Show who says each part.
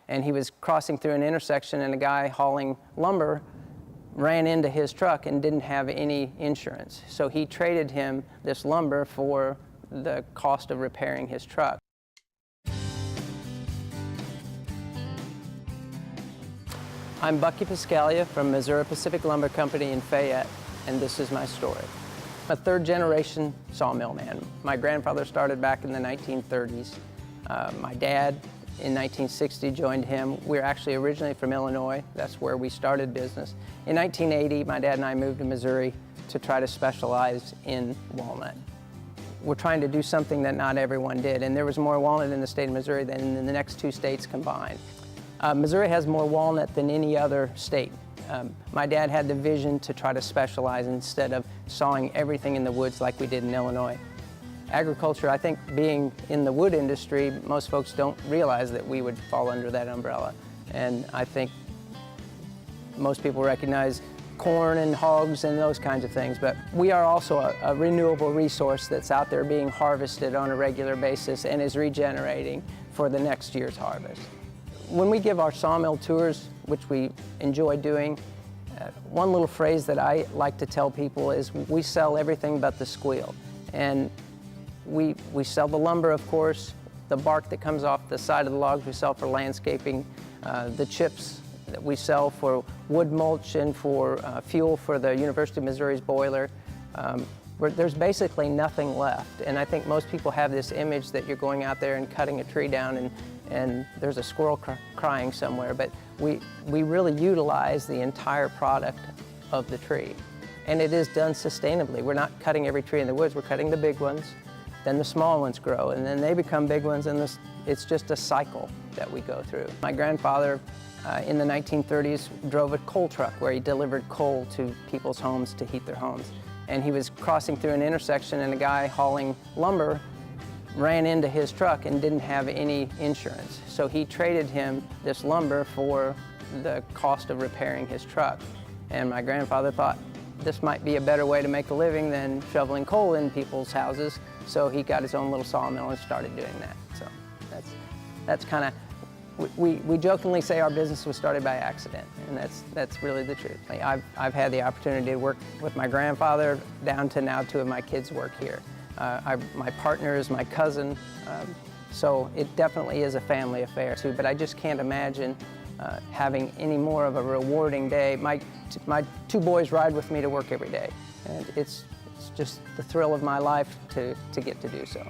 Speaker 1: and he was crossing through an intersection, and a guy hauling lumber ran into his truck and didn't have any insurance. So he traded him this lumber for the cost of repairing his truck. I'm Bucky Pescaglia from Missouri Pacific Lumber Company in Fayette, and this is my story. I'm a third-generation sawmill man. My grandfather started back in the 1930s. My dad, in 1960, joined him. We're actually originally from Illinois. That's where we started business. In 1980, my dad and I moved to Missouri to try to specialize in walnut. We're trying to do something that not everyone did, and there was more walnut in the state of Missouri than in the next two states combined. Missouri has more walnut than any other state. My dad had the vision to try to specialize instead of sawing everything in the woods like we did in Illinois. Agriculture, I think, being in the wood industry, most folks don't realize that we would fall under that umbrella. And I think most people recognize corn and hogs and those kinds of things, but we are also a renewable resource that's out there being harvested on a regular basis and is regenerating for the next year's harvest. When we give our sawmill tours, which we enjoy doing, one little phrase that I like to tell people is we sell everything but the squeal. And we sell the lumber, of course, the bark that comes off the side of the logs we sell for landscaping, the chips that we sell for wood mulch and for fuel for the University of Missouri's boiler. There's basically nothing left, and I think most people have this image that you're going out there and cutting a tree down and there's a squirrel crying somewhere, but we really utilize the entire product of the tree, and it is done sustainably. We're not cutting every tree in the woods, we're cutting the big ones, then the small ones grow, and then they become big ones, and it's just a cycle that we go through. My grandfather in the 1930s drove a coal truck where he delivered coal to people's homes to heat their homes. And he was crossing through an intersection, and a guy hauling lumber ran into his truck and didn't have any insurance. So he traded him this lumber for the cost of repairing his truck. And my grandfather thought this might be a better way to make a living than shoveling coal in people's houses. So he got his own little sawmill and started doing that. So that's kind of, we jokingly say our business was started by accident, and that's really the truth. I've had the opportunity to work with my grandfather down to now two of my kids work here. My partner is my cousin, so it definitely is a family affair too, but I just can't imagine having any more of a rewarding day. My two boys ride with me to work every day, and it's just the thrill of my life to get to do so.